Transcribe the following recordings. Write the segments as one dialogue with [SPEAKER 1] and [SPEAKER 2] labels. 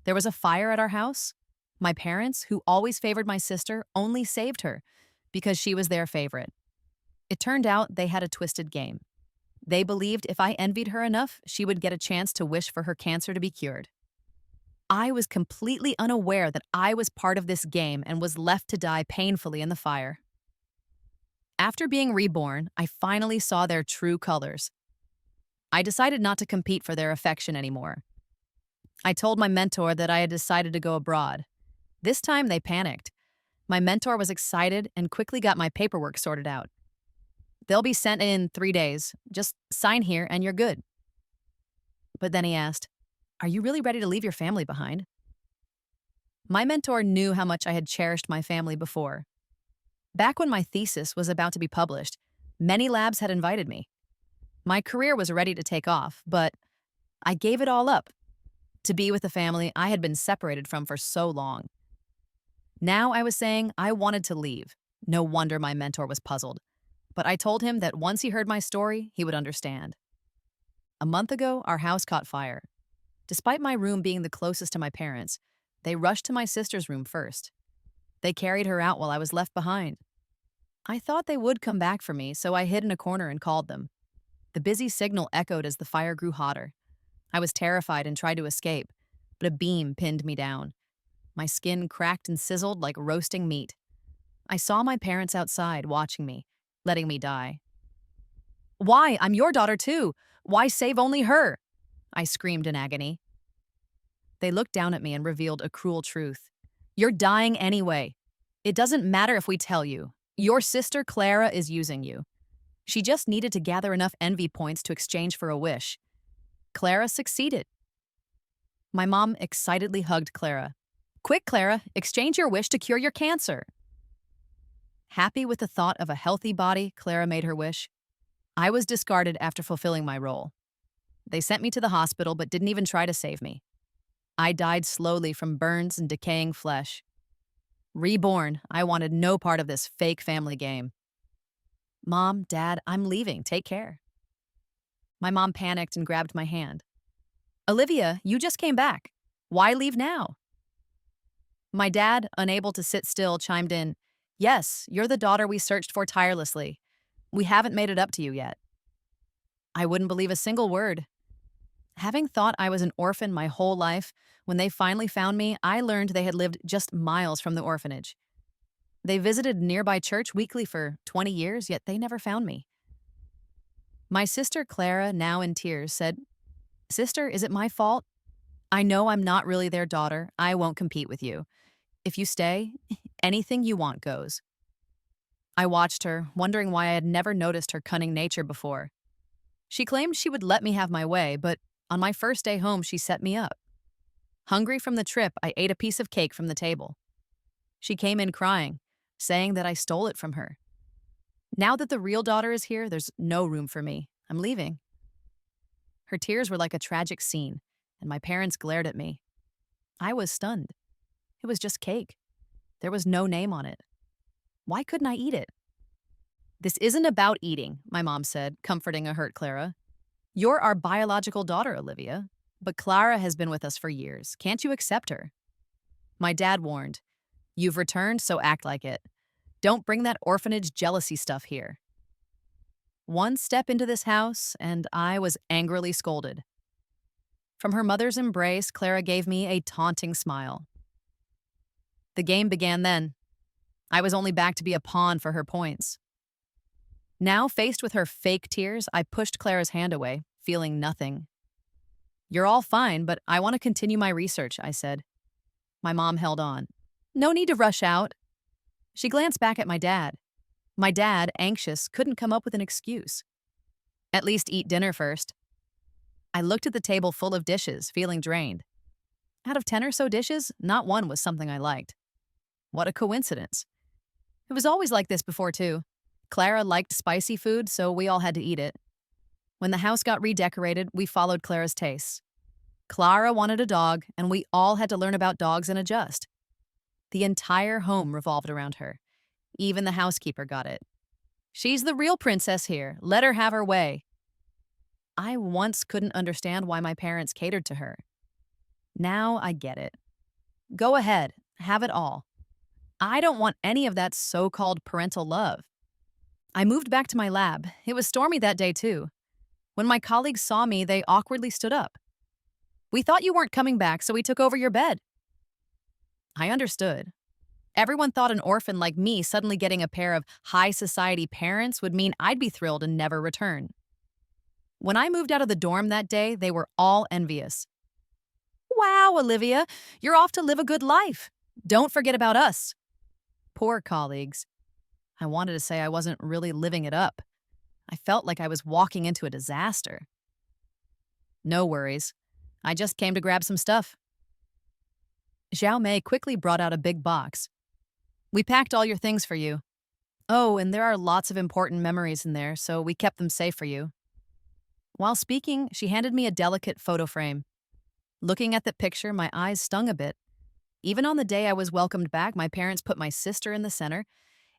[SPEAKER 1] There was a fire at our house. My parents, who always favored my sister, only saved her because she was their favorite. It turned out they had a twisted game. They believed if I envied her enough, she would get a chance to wish for her cancer to be cured. I was completely unaware that I was part of this game and was left to die painfully in the fire. After being reborn, I finally saw their true colors. I decided not to compete for their affection anymore. I told my mentor that I had decided to go abroad. This time they panicked. My mentor was excited and quickly got my paperwork sorted out. They'll be sent in 3 days. Just sign here and you're good. But then he asked, "Are you really ready to leave your family behind?" My mentor knew how much I had cherished my family before. Back when my thesis was about to be published, many labs had invited me. My career was ready to take off, but I gave it all up to be with the family I had been separated from for so long. Now I was saying I wanted to leave. No wonder my mentor was puzzled. But I told him that once he heard my story, he would understand. A month ago, our house caught fire. Despite my room being the closest to my parents, they rushed to my sister's room first. They carried her out while I was left behind. I thought they would come back for me, so I hid in a corner and called them. The busy signal echoed as the fire grew hotter. I was terrified and tried to escape, but a beam pinned me down. My skin cracked and sizzled like roasting meat. I saw my parents outside watching me, letting me die. "Why? I'm your daughter too. Why save only her?" I screamed in agony. They looked down at me and revealed a cruel truth. "You're dying anyway. It doesn't matter if we tell you. Your sister Clara is using you. She just needed to gather enough envy points to exchange for a wish. Clara succeeded." My mom excitedly hugged Clara. "Quick, Clara, exchange your wish to cure your cancer." Happy with the thought of a healthy body, Clara made her wish. I was discarded after fulfilling my role. They sent me to the hospital but didn't even try to save me. I died slowly from burns and decaying flesh. Reborn, I wanted no part of this fake family game. "Mom, Dad, I'm leaving. Take care." My mom panicked and grabbed my hand. "Olivia, you just came back. Why leave now?" My dad, unable to sit still, chimed in, "Yes, you're the daughter we searched for tirelessly. We haven't made it up to you yet." I wouldn't believe a single word. Having thought I was an orphan my whole life, when they finally found me, I learned they had lived just miles from the orphanage. They visited nearby church weekly for 20 years, yet they never found me. My sister Clara, now in tears, said, "Sister, is it my fault? I know I'm not really their daughter. I won't compete with you. If you stay, anything you want goes." I watched her, wondering why I had never noticed her cunning nature before. She claimed she would let me have my way, but on my first day home, she set me up. Hungry from the trip, I ate a piece of cake from the table. She came in crying, saying that I stole it from her. Now that the real daughter is here, there's no room for me. I'm leaving. Her tears were like a tragic scene, and my parents glared at me. I was stunned. It was just cake. There was no name on it. Why couldn't I eat it? "This isn't about eating," my mom said, comforting a hurt Clara. "You're our biological daughter, Olivia, but Clara has been with us for years. Can't you accept her?" My dad warned, "You've returned, so act like it. Don't bring that orphanage jealousy stuff here." One step into this house, and I was angrily scolded. From her mother's embrace, Clara gave me a taunting smile. The game began then. I was only back to be a pawn for her points. Now, faced with her fake tears, I pushed Clara's hand away, feeling nothing. "You're all fine, but I want to continue my research," I said. My mom held on. "No need to rush out." She glanced back at my dad. My dad, anxious, couldn't come up with an excuse. "At least eat dinner first." I looked at the table full of dishes, feeling drained. Out of 10 or so dishes, not one was something I liked. What a coincidence. It was always like this before, too. Clara liked spicy food, so we all had to eat it. When the house got redecorated, we followed Clara's tastes. Clara wanted a dog, and we all had to learn about dogs and adjust. The entire home revolved around her. Even the housekeeper got it. "She's the real princess here. Let her have her way." I once couldn't understand why my parents catered to her. Now I get it. Go ahead, have it all. I don't want any of that so called parental love. I moved back to my lab. It was stormy that day, too. When my colleagues saw me, they awkwardly stood up. We thought you weren't coming back, so we took over your bed. I understood. Everyone thought an orphan like me suddenly getting a pair of high society parents would mean I'd be thrilled and never return. When I moved out of the dorm that day, they were all envious. Wow, Olivia, you're off to live a good life. Don't forget about us. Poor colleagues. I wanted to say I wasn't really living it up. I felt like I was walking into a disaster. No worries. I just came to grab some stuff. Xiao Mei quickly brought out a big box. We packed all your things for you. Oh, and there are lots of important memories in there, so we kept them safe for you. While speaking, she handed me a delicate photo frame. Looking at the picture, my eyes stung a bit. Even on the day I was welcomed back, my parents put my sister in the center,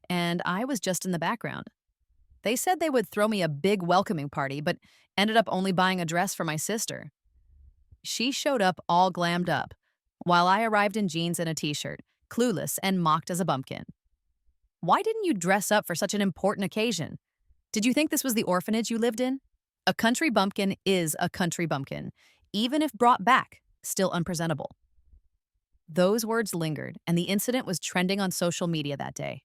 [SPEAKER 1] and I was just in the background. They said they would throw me a big welcoming party, but ended up only buying a dress for my sister. She showed up all glammed up, while I arrived in jeans and a t-shirt, clueless and mocked as a bumpkin. Why didn't you dress up for such an important occasion? Did you think this was the orphanage you lived in? A country bumpkin is a country bumpkin, even if brought back, still unpresentable. Those words lingered, and the incident was trending on social media that day.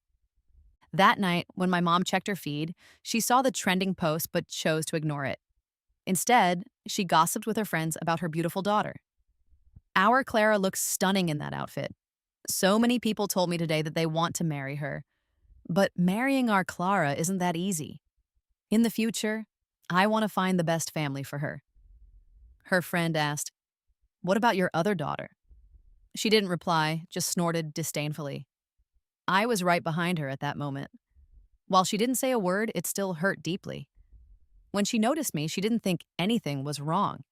[SPEAKER 1] That night, when my mom checked her feed, she saw the trending post but chose to ignore it. Instead, she gossiped with her friends about her beautiful daughter. Our Clara looks stunning in that outfit. So many people told me today that they want to marry her. But marrying our Clara isn't that easy. In the future, I want to find the best family for her. Her friend asked, "What about your other daughter?" She didn't reply, just snorted disdainfully. I was right behind her at that moment. While she didn't say a word, it still hurt deeply. When she noticed me, she didn't think anything was wrong.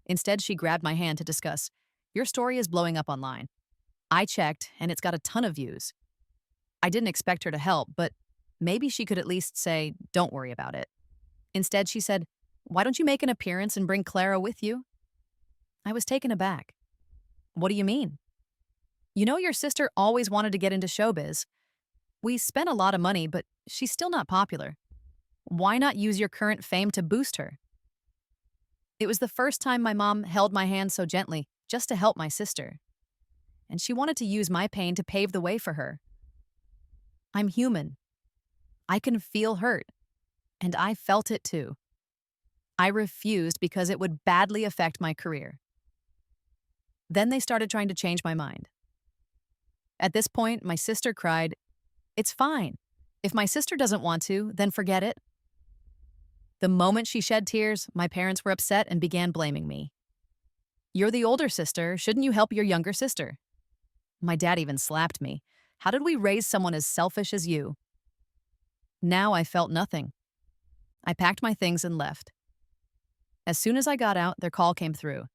[SPEAKER 1] Instead, she grabbed my hand to discuss, "Your story is blowing up online. I checked, and it's got a ton of views." I didn't expect her to help, but maybe she could at least say, "Don't worry about it." Instead, she said, "Why don't you make an appearance and bring Clara with you?" I was taken aback. "What do you mean?" "You know your sister always wanted to get into showbiz. We spent a lot of money, but she's still not popular. Why not use your current fame to boost her?" It was the first time my mom held my hand so gently, just to help my sister. And she wanted to use my pain to pave the way for her. I'm human. I can feel hurt. And I felt it too. I refused because it would badly affect my career. Then they started trying to change my mind. At this point, my sister cried, "It's fine. If my sister doesn't want to, then forget it." The moment she shed tears, my parents were upset and began blaming me. "You're the older sister. Shouldn't you help your younger sister?" My dad even slapped me. "How did we raise someone as selfish as you?" Now I felt nothing. I packed my things and left. As soon as I got out, their call came through.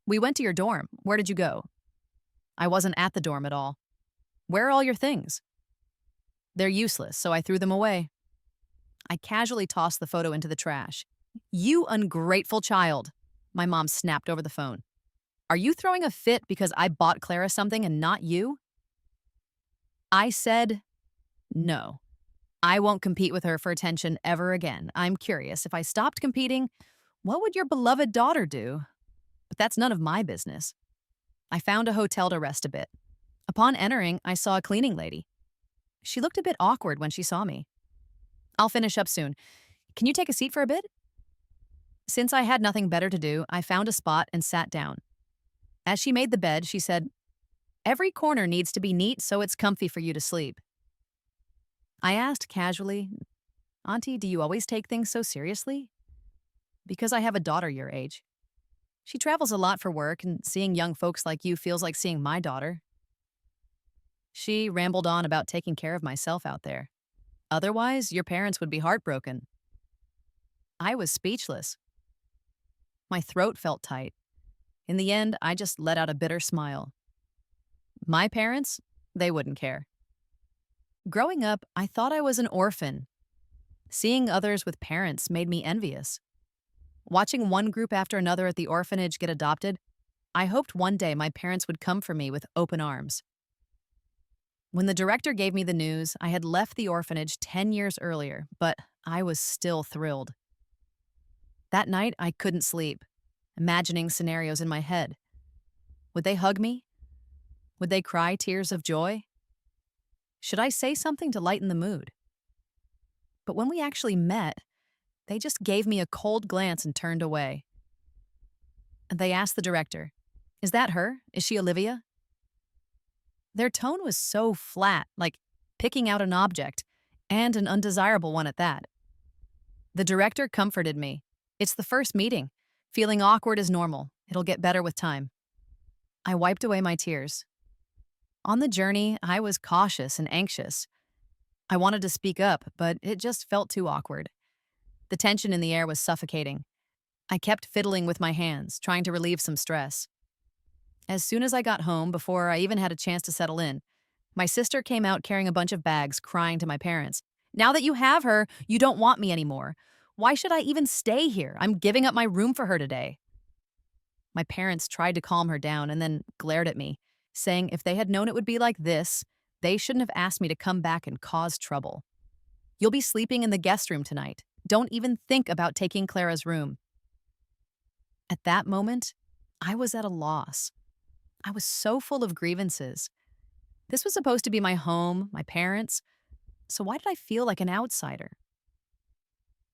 [SPEAKER 1] "We went to your dorm. Where did you go?" I wasn't at the dorm at all. "Where are all your things?" "They're useless, so I threw them away." I casually tossed the photo into the trash. "You ungrateful child," my mom snapped over the phone. "Are you throwing a fit because I bought Clara something and not you?" I said, "No. I won't compete with her for attention ever again. I'm curious, if I stopped competing, what would your beloved daughter do? But that's none of my business." I found a hotel to rest a bit. Upon entering, I saw a cleaning lady. She looked a bit awkward when she saw me. "I'll finish up soon. Can you take a seat for a bit?" Since I had nothing better to do, I found a spot and sat down. As she made the bed, she said, "Every corner needs to be neat so it's comfy for you to sleep." I asked casually, "Auntie, do you always take things so seriously?" "Because I have a daughter your age. She travels a lot for work, and seeing young folks like you feels like seeing my daughter." She rambled on about taking care of myself out there. "Otherwise, your parents would be heartbroken." I was speechless. My throat felt tight. In the end, I just let out a bitter smile. My parents, they wouldn't care. Growing up, I thought I was an orphan. Seeing others with parents made me envious. Watching one group after another at the orphanage get adopted, I hoped one day my parents would come for me with open arms. When the director gave me the news, I had left the orphanage 10 years earlier, but I was still thrilled. That night, I couldn't sleep, imagining scenarios in my head. Would they hug me? Would they cry tears of joy? Should I say something to lighten the mood? But when we actually met, they just gave me a cold glance and turned away. And they asked the director, "Is that her? Is she Olivia?" Their tone was so flat, like picking out an object, and an undesirable one at that. The director comforted me. "It's the first meeting. Feeling awkward is normal. It'll get better with time." I wiped away my tears. On the journey, I was cautious and anxious. I wanted to speak up, but it just felt too awkward. The tension in the air was suffocating. I kept fiddling with my hands, trying to relieve some stress. As soon as I got home, before I even had a chance to settle in, my sister came out carrying a bunch of bags, crying to my parents. "Now that you have her, you don't want me anymore. Why should I even stay here? I'm giving up my room for her today." My parents tried to calm her down and then glared at me, saying if they had known it would be like this, they shouldn't have asked me to come back and cause trouble. "You'll be sleeping in the guest room tonight. Don't even think about taking Clara's room." At that moment, I was at a loss. I was so full of grievances. This was supposed to be my home, my parents, so why did I feel like an outsider?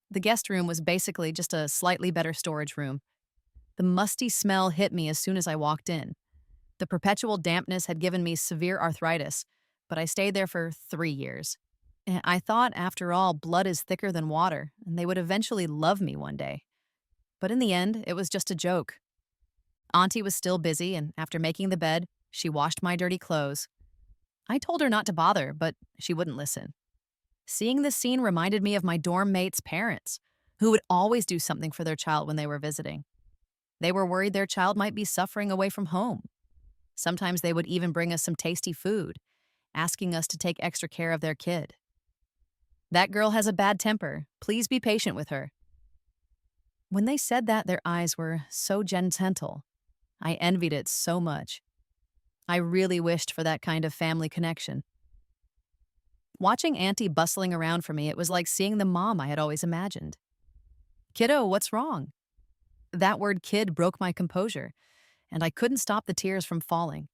[SPEAKER 1] The guest room was basically just a slightly better storage room. The musty smell hit me as soon as I walked in. The perpetual dampness had given me severe arthritis, but I stayed there for 3 years. I thought, after all, blood is thicker than water, and they would eventually love me one day. But in the end, it was just a joke. Auntie was still busy, and after making the bed, she washed my dirty clothes. I told her not to bother, but she wouldn't listen. Seeing this scene reminded me of my dorm mates' parents, who would always do something for their child when they were visiting. They were worried their child might be suffering away from home. Sometimes they would even bring us some tasty food, asking us to take extra care of their kid. "That girl has a bad temper. Please be patient with her." When they said that, their eyes were so gentle. I envied it so much. I really wished for that kind of family connection. Watching Auntie bustling around for me, it was like seeing the mom I had always imagined. "Kiddo, what's wrong?" That word kid broke my composure, and I couldn't stop the tears from falling.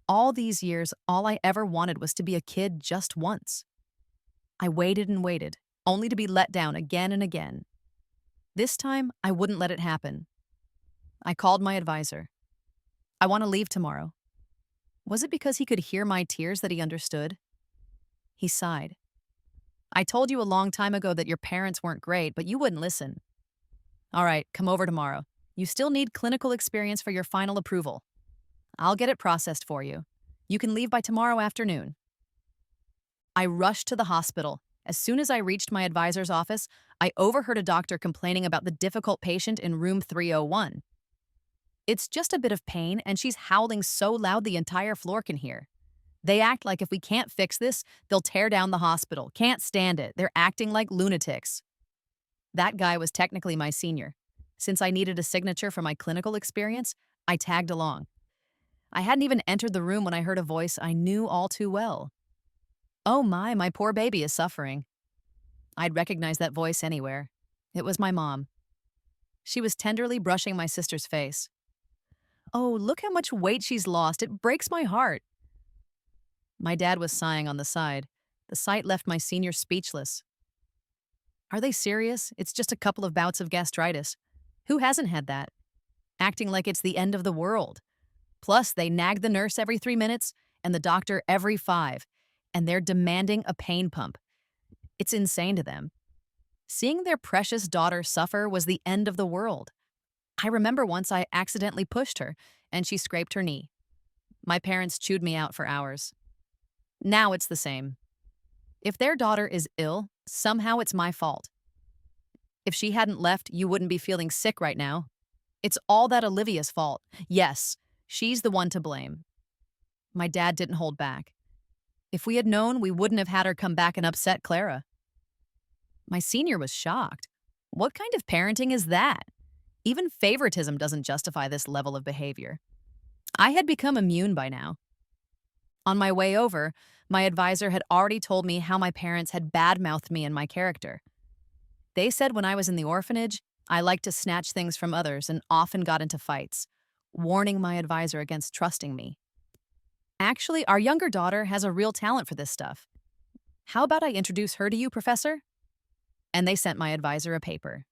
[SPEAKER 1] All these years, all I ever wanted was to be a kid just once. I waited and waited, only to be let down again and again. This time, I wouldn't let it happen. I called my advisor. "I want to leave tomorrow." Was it because he could hear my tears that he understood? He sighed. "I told you a long time ago that your parents weren't great, but you wouldn't listen." "All right, come over tomorrow. You still need clinical experience for your final approval. I'll get it processed for you. You can leave by tomorrow afternoon." I rushed to the hospital. As soon as I reached my advisor's office, I overheard a doctor complaining about the difficult patient in room 301. "It's just a bit of pain, and she's howling so loud the entire floor can hear. They act like if we can't fix this, they'll tear down the hospital. Can't stand it. They're acting like lunatics." That guy was technically my senior. Since I needed a signature for my clinical experience, I tagged along. I hadn't even entered the room when I heard a voice I knew all too well. "Oh my poor baby is suffering." I'd recognize that voice anywhere. It was my mom. She was tenderly brushing my sister's face. "Oh, look how much weight she's lost. It breaks my heart." My dad was sighing on the side. The sight left my senior speechless. Are they serious? It's just a couple of bouts of gastritis. Who hasn't had that? Acting like it's the end of the world. Plus, they nag the nurse every 3 minutes and the doctor every 5, and they're demanding a pain pump. It's insane to them. Seeing their precious daughter suffer was the end of the world. I remember once I accidentally pushed her, and she scraped her knee. My parents chewed me out for hours. Now it's the same. If their daughter is ill, somehow it's my fault. If she hadn't left, you wouldn't be feeling sick right now. It's all that Olivia's fault. Yes, she's the one to blame. My dad didn't hold back. If we had known, we wouldn't have had her come back and upset Clara. My senior was shocked. What kind of parenting is that? Even favoritism doesn't justify this level of behavior. I had become immune by now. On my way over, my advisor had already told me how my parents had badmouthed me and my character. They said when I was in the orphanage, I liked to snatch things from others and often got into fights, warning my advisor against trusting me. Actually, our younger daughter has a real talent for this stuff. How about I introduce her to you, Professor? And they sent my advisor a paper.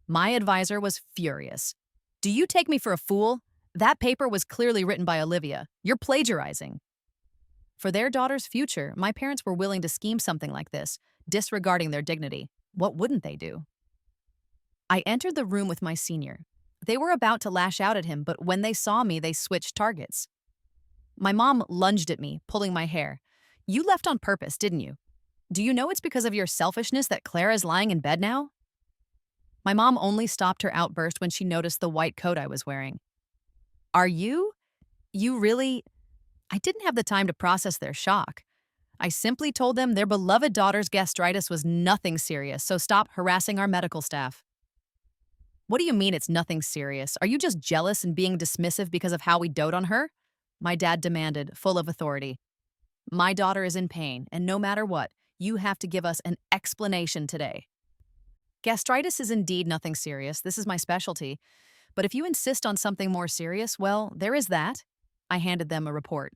[SPEAKER 1] My advisor was furious. Do you take me for a fool? That paper was clearly written by Olivia. You're plagiarizing. For their daughter's future, my parents were willing to scheme something like this, disregarding their dignity. What wouldn't they do? I entered the room with my senior. They were about to lash out at him, but when they saw me, they switched targets. My mom lunged at me, pulling my hair. You left on purpose, didn't you? Do you know it's because of your selfishness that Clara's lying in bed now? My mom only stopped her outburst when she noticed the white coat I was wearing. Are you? You really? I didn't have the time to process their shock. I simply told them their beloved daughter's gastritis was nothing serious, so stop harassing our medical staff. What do you mean it's nothing serious? Are you just jealous and being dismissive because of how we dote on her? My dad demanded, full of authority. My daughter is in pain, and no matter what, you have to give us an explanation today. Gastritis is indeed nothing serious. This is my specialty. But if you insist on something more serious, well, there is that. I handed them a report.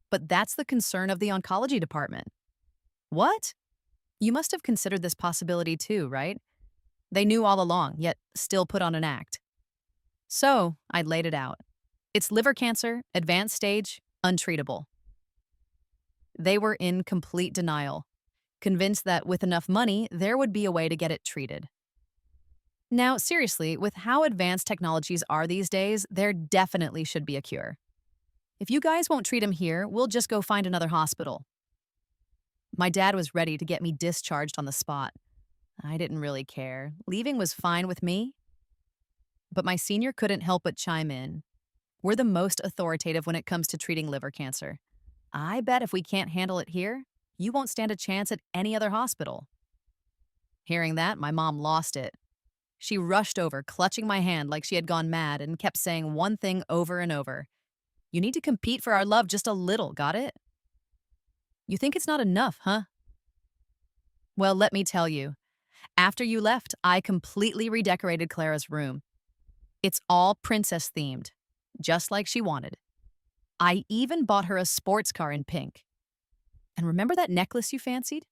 [SPEAKER 1] But that's the concern of the oncology department. What? You must have considered this possibility too, right? They knew all along, yet still put on an act. So, I laid it out. It's liver cancer, advanced stage, untreatable. They were in complete denial, convinced that with enough money, there would be a way to get it treated. Now, seriously, with how advanced technologies are these days, there definitely should be a cure. If you guys won't treat him here, we'll just go find another hospital. My dad was ready to get me discharged on the spot. I didn't really care. Leaving was fine with me. But my senior couldn't help but chime in. We're the most authoritative when it comes to treating liver cancer. I bet if we can't handle it here, you won't stand a chance at any other hospital. Hearing that, my mom lost it. She rushed over, clutching my hand like she had gone mad, and kept saying one thing over and over. You need to compete for our love just a little, got it? You think it's not enough, huh? Well, let me tell you. After you left, I completely redecorated Clara's room. It's all princess-themed, just like she wanted. I even bought her a sports car in pink. And remember that necklace you fancied?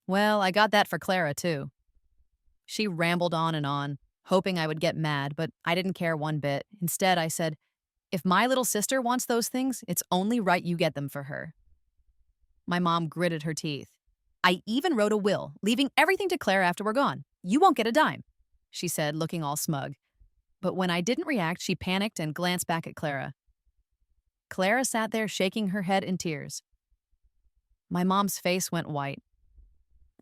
[SPEAKER 1] Well, I got that for Clara, too. She rambled on, hoping I would get mad, but I didn't care one bit. Instead, I said, if my little sister wants those things, it's only right you get them for her. My mom gritted her teeth. I even wrote a will, leaving everything to Clara after we're gone. You won't get a dime, she said, looking all smug. But when I didn't react, she panicked and glanced back at Clara. Clara sat there shaking her head in tears. My mom's face went white.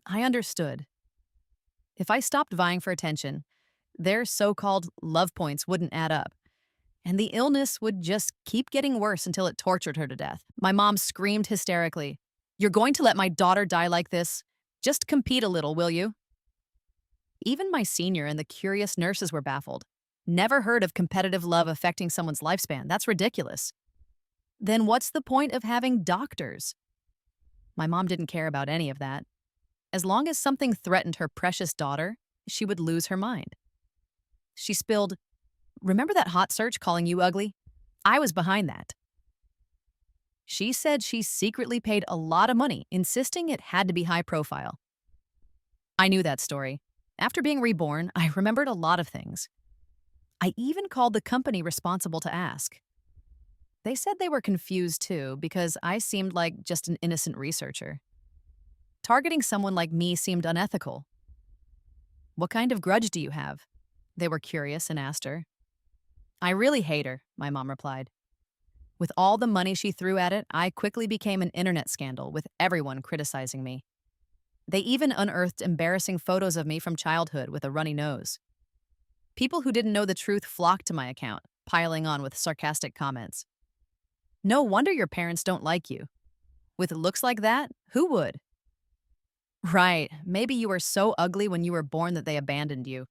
[SPEAKER 1] I understood. If I stopped vying for attention, their so-called love points wouldn't add up, and the illness would just keep getting worse until it tortured her to death. My mom screamed hysterically, "You're going to let my daughter die like this? Just compete a little, will you?" Even my senior and the curious nurses were baffled. Never heard of competitive love affecting someone's lifespan. That's ridiculous. Then what's the point of having doctors? My mom didn't care about any of that. As long as something threatened her precious daughter, she would lose her mind. She spilled, "Remember that hot search calling you ugly? I was behind that." She said she secretly paid a lot of money, insisting it had to be high profile. I knew that story. After being reborn, I remembered a lot of things. I even called the company responsible to ask. They said they were confused too, because I seemed like just an innocent researcher. Targeting someone like me seemed unethical. What kind of grudge do you have? They were curious and asked her. I really hate her, my mom replied. With all the money she threw at it, I quickly became an internet scandal, with everyone criticizing me. They even unearthed embarrassing photos of me from childhood with a runny nose. People who didn't know the truth flocked to my account, piling on with sarcastic comments. No wonder your parents don't like you. With looks like that, who would? Right, maybe you were so ugly when you were born that they abandoned you.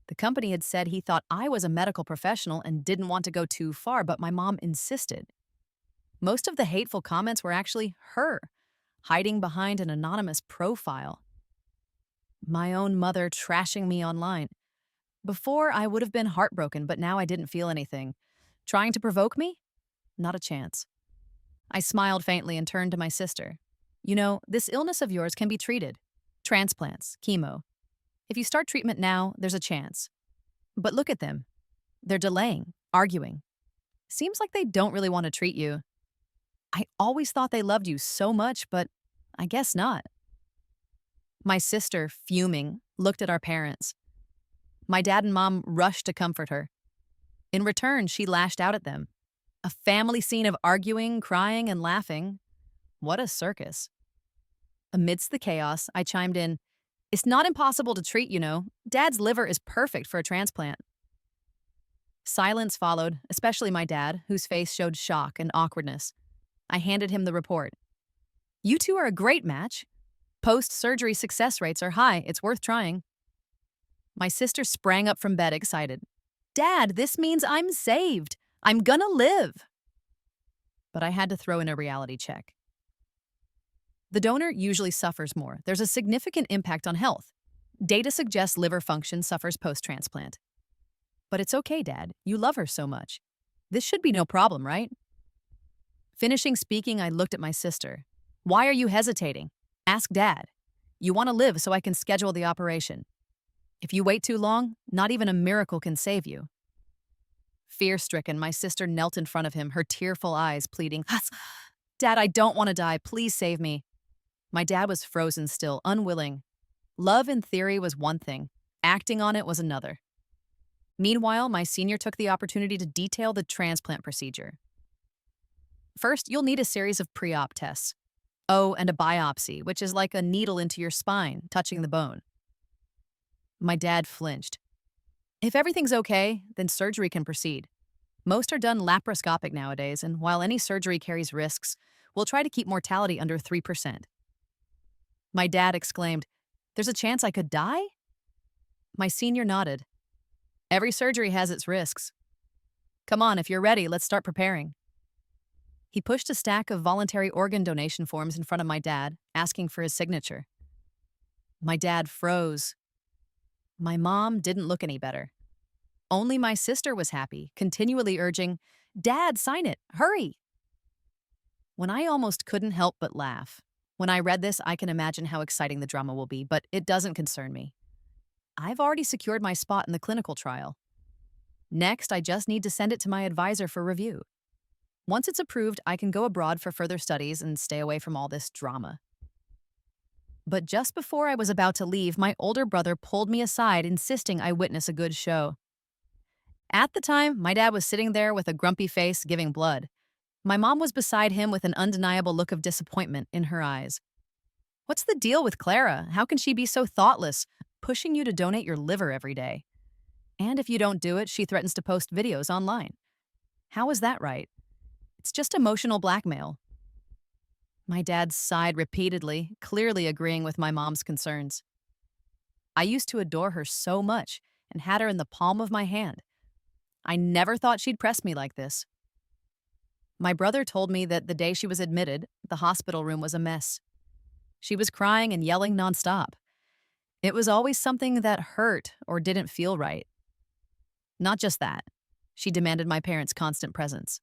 [SPEAKER 1] The company had said he thought I was a medical professional and didn't want to go too far, but my mom insisted. Most of the hateful comments were actually her, hiding behind an anonymous profile. My own mother trashing me online. Before, I would have been heartbroken, but now I didn't feel anything. Trying to provoke me? Not a chance. I smiled faintly and turned to my sister. You know, this illness of yours can be treated. Transplants, chemo. If you start treatment now, there's a chance. But look at them. They're delaying, arguing. Seems like they don't really want to treat you. I always thought they loved you so much, but I guess not. My sister, fuming, looked at our parents. My dad and mom rushed to comfort her. In return, she lashed out at them. A family scene of arguing, crying, and laughing. What a circus. Amidst the chaos, I chimed in, "It's not impossible to treat, you know. Dad's liver is perfect for a transplant." Silence followed, especially my dad, whose face showed shock and awkwardness. I handed him the report. "You two are a great match. Post-surgery success rates are high. It's worth trying." My sister sprang up from bed, excited. "Dad, this means I'm saved. I'm gonna live." But I had to throw in a reality check. The donor usually suffers more. There's a significant impact on health. Data suggests liver function suffers post-transplant. But it's okay, Dad. You love her so much. This should be no problem, right? Finishing speaking, I looked at my sister. "Why are you hesitating? Ask Dad. You want to live so I can schedule the operation. If you wait too long, not even a miracle can save you." Fear-stricken, my sister knelt in front of him, her tearful eyes pleading, "Dad, I don't want to die. Please save me." My dad was frozen still, unwilling. Love in theory was one thing. Acting on it was another. Meanwhile, my senior took the opportunity to detail the transplant procedure. First, you'll need a series of pre-op tests. Oh, and a biopsy, which is like a needle into your spine, touching the bone. My dad flinched. If everything's okay, then surgery can proceed. Most are done laparoscopic nowadays, and while any surgery carries risks, we'll try to keep mortality under 3%. My dad exclaimed, "There's a chance I could die?" My senior nodded. "Every surgery has its risks. Come on, if you're ready, let's start preparing." He pushed a stack of voluntary organ donation forms in front of my dad, asking for his signature. My dad froze. My mom didn't look any better. Only my sister was happy, continually urging, "Dad, sign it, hurry!" When I almost couldn't help but laugh. When I read this, I can imagine how exciting the drama will be, but it doesn't concern me. I've already secured my spot in the clinical trial. Next, I just need to send it to my advisor for review. Once it's approved, I can go abroad for further studies and stay away from all this drama. But just before I was about to leave, my older brother pulled me aside, insisting I witness a good show. At the time, my dad was sitting there with a grumpy face, giving blood. My mom was beside him with an undeniable look of disappointment in her eyes. "What's the deal with Clara? How can she be so thoughtless, pushing you to donate your liver every day? And if you don't do it, she threatens to post videos online. How is that right? It's just emotional blackmail." My dad sighed repeatedly, clearly agreeing with my mom's concerns. I used to adore her so much and had her in the palm of my hand. I never thought she'd press me like this. My brother told me that the day she was admitted, the hospital room was a mess. She was crying and yelling nonstop. It was always something that hurt or didn't feel right. Not just that. She demanded my parents' constant presence.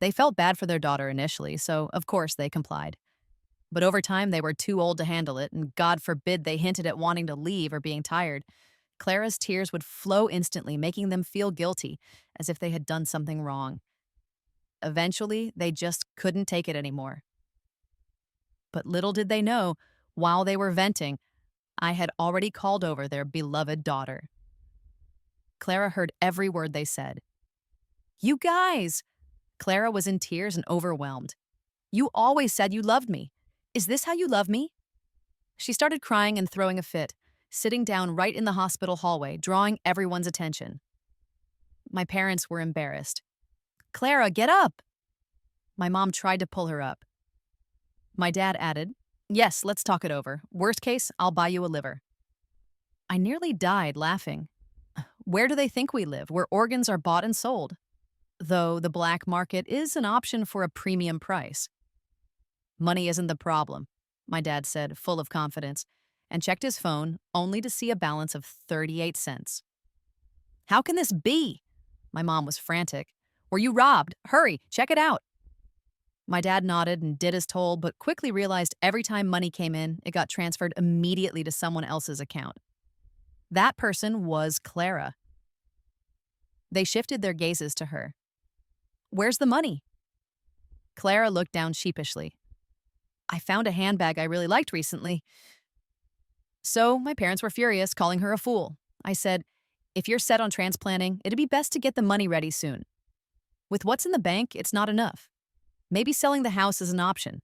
[SPEAKER 1] They felt bad for their daughter initially, so of course they complied. But over time, they were too old to handle it, and God forbid they hinted at wanting to leave or being tired. Clara's tears would flow instantly, making them feel guilty, as if they had done something wrong. Eventually, they just couldn't take it anymore. But little did they know, while they were venting, I had already called over their beloved daughter. Clara heard every word they said. "You guys!" Clara was in tears and overwhelmed. "You always said you loved me. Is this how you love me?" She started crying and throwing a fit, sitting down right in the hospital hallway, drawing everyone's attention. My parents were embarrassed. "Clara, get up!" My mom tried to pull her up. My dad added, "Yes, let's talk it over. Worst case, I'll buy you a liver." I nearly died laughing. Where do they think we live, where organs are bought and sold? Though the black market is an option for a premium price. Money isn't the problem, my dad said, full of confidence, and checked his phone only to see a balance of 38 cents. How can this be? My mom was frantic. Were you robbed? Hurry, check it out. My dad nodded and did as told, but quickly realized every time money came in, it got transferred immediately to someone else's account. That person was Clara. They shifted their gazes to her. Where's the money? Clara looked down sheepishly. I found a handbag I really liked recently. So my parents were furious, calling her a fool. I said, if you're set on transplanting, it'd be best to get the money ready soon. With what's in the bank, it's not enough. Maybe selling the house is an option.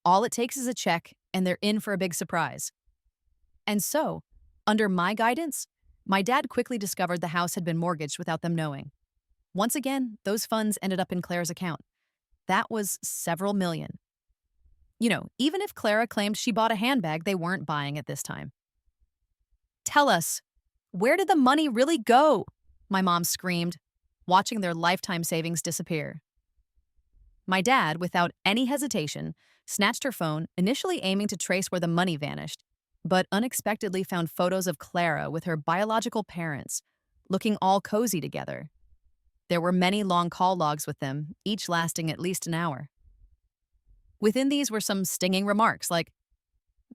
[SPEAKER 1] All it takes is a check, and they're in for a big surprise. And so, under my guidance, my dad quickly discovered the house had been mortgaged without them knowing. Once again, those funds ended up in Claire's account. That was several million. Even if Clara claimed she bought a handbag, they weren't buying it this time. Tell us, where did the money really go? My mom screamed, watching their lifetime savings disappear. My dad, without any hesitation, snatched her phone, initially aiming to trace where the money vanished, but unexpectedly found photos of Clara with her biological parents, looking all cozy together. There were many long call logs with them, each lasting at least an hour. Within these were some stinging remarks like,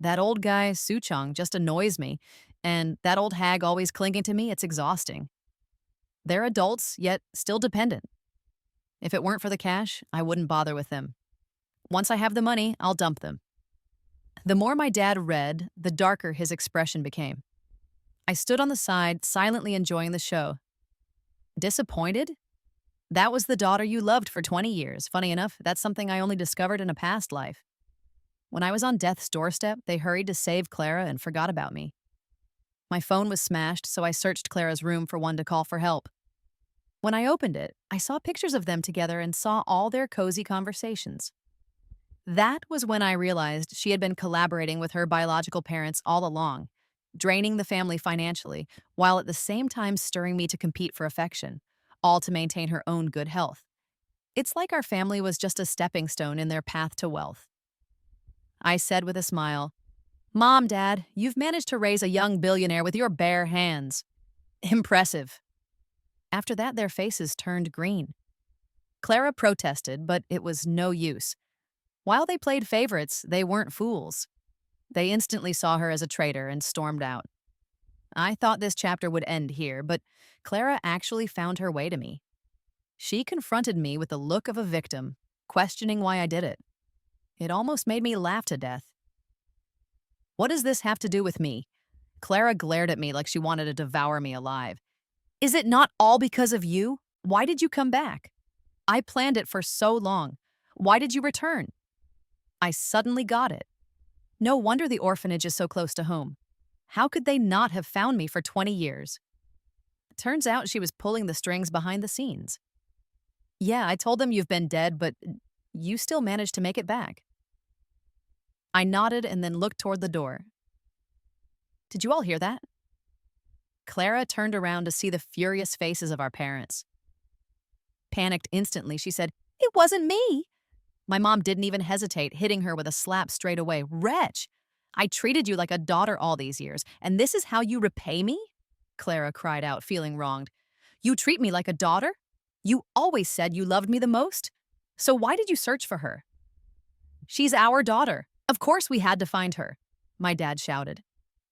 [SPEAKER 1] that old guy, Suchong, just annoys me, and that old hag always clinging to me, it's exhausting. They're adults, yet still dependent. If it weren't for the cash, I wouldn't bother with them. Once I have the money, I'll dump them. The more my dad read, the darker his expression became. I stood on the side, silently enjoying the show. Disappointed? That was the daughter you loved for 20 years. Funny enough, that's something I only discovered in a past life. When I was on death's doorstep, they hurried to save Clara and forgot about me. My phone was smashed, so I searched Clara's room for one to call for help. When I opened it, I saw pictures of them together and saw all their cozy conversations. That was when I realized she had been collaborating with her biological parents all along, draining the family financially, while at the same time stirring me to compete for affection, all to maintain her own good health. It's like our family was just a stepping stone in their path to wealth. I said with a smile, Mom, Dad, you've managed to raise a young billionaire with your bare hands. Impressive. After that, their faces turned green. Clara protested, but it was no use. While they played favorites, they weren't fools. They instantly saw her as a traitor and stormed out. I thought this chapter would end here, but Clara actually found her way to me. She confronted me with the look of a victim, questioning why I did it. It almost made me laugh to death. What does this have to do with me? Clara glared at me like she wanted to devour me alive. Is it not all because of you? Why did you come back? I planned it for so long. Why did you return? I suddenly got it. No wonder the orphanage is so close to home. How could they not have found me for 20 years? Turns out she was pulling the strings behind the scenes. Yeah, I told them you've been dead, but you still managed to make it back. I nodded and then looked toward the door. Did you all hear that? Clara turned around to see the furious faces of our parents. Panicked instantly, she said, It wasn't me. My mom didn't even hesitate, hitting her with a slap straight away. Wretch! I treated you like a daughter all these years, and this is how you repay me? Clara cried out, feeling wronged. You treat me like a daughter? You always said you loved me the most. So why did you search for her? She's our daughter. Of course we had to find her, my dad shouted.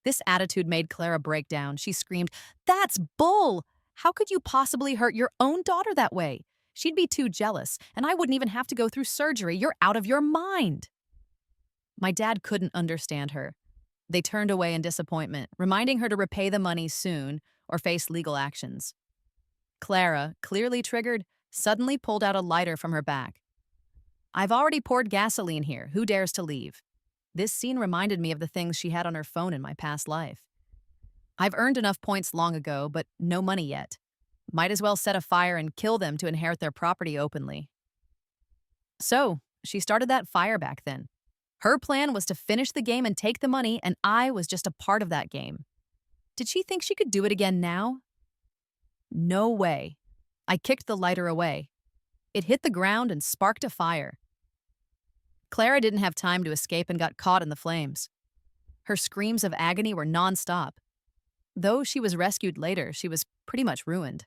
[SPEAKER 1] This attitude made Clara break down. She screamed, That's bull! How could you possibly hurt your own daughter that way? She'd be too jealous, and I wouldn't even have to go through surgery. You're out of your mind. My dad couldn't understand her. They turned away in disappointment, reminding her to repay the money soon or face legal actions. Clara, clearly triggered, suddenly pulled out a lighter from her back. I've already poured gasoline here. Who dares to leave? This scene reminded me of the things she had on her phone in my past life. I've earned enough points long ago, but no money yet. Might as well set a fire and kill them to inherit their property openly. So, she started that fire back then. Her plan was to finish the game and take the money, and I was just a part of that game. Did she think she could do it again now? No way. I kicked the lighter away. It hit the ground and sparked a fire. Clara didn't have time to escape and got caught in the flames. Her screams of agony were nonstop. Though she was rescued later, she was pretty much ruined.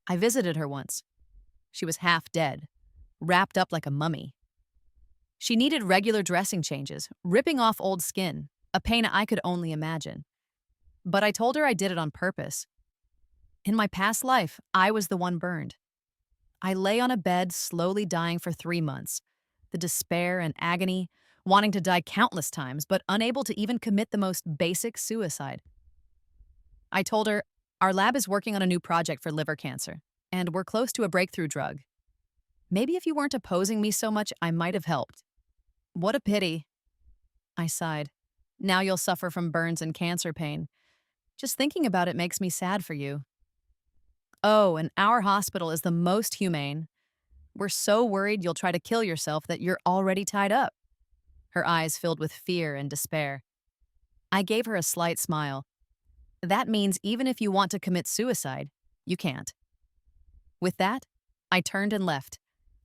[SPEAKER 1] I visited her once. She was half dead, wrapped up like a mummy. She needed regular dressing changes, ripping off old skin, a pain I could only imagine. But I told her I did it on purpose. In my past life, I was the one burned. I lay on a bed, slowly dying for 3 months. The despair and agony, wanting to die countless times, but unable to even commit the most basic suicide. I told her, our lab is working on a new project for liver cancer, and we're close to a breakthrough drug. Maybe if you weren't opposing me so much, I might have helped. What a pity. I sighed. Now you'll suffer from burns and cancer pain. Just thinking about it makes me sad for you. Oh, and our hospital is the most humane. We're so worried you'll try to kill yourself that you're already tied up. Her eyes filled with fear and despair. I gave her a slight smile. That means even if you want to commit suicide, you can't. With that, I turned and left,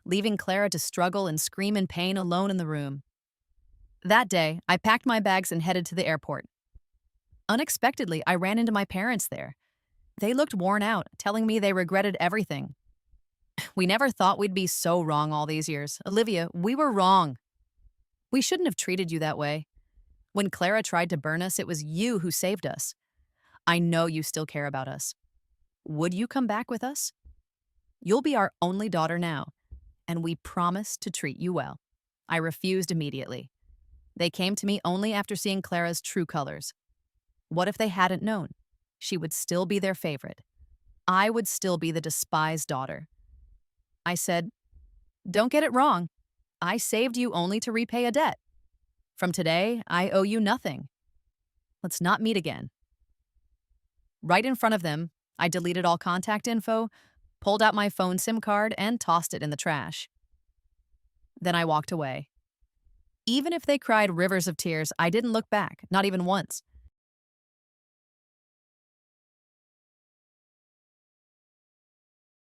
[SPEAKER 1] leaving Clara to struggle and scream in pain alone in the room. That day, I packed my bags and headed to the airport. Unexpectedly, I ran into my parents there. They looked worn out, telling me they regretted everything. We never thought we'd be so wrong all these years. Olivia, we were wrong. We shouldn't have treated you that way. When Clara tried to burn us, it was you who saved us. I know you still care about us. Would you come back with us? You'll be our only daughter now, and we promise to treat you well. I refused immediately. They came to me only after seeing Clara's true colors. What if they hadn't known? She would still be their favorite. I would still be the despised daughter. I said, don't get it wrong. I saved you only to repay a debt. From today, I owe you nothing. Let's not meet again. Right in front of them, I deleted all contact info, pulled out my phone SIM card, and tossed it in the trash. Then I walked away. Even if they cried rivers of tears, I didn't look back, not even once.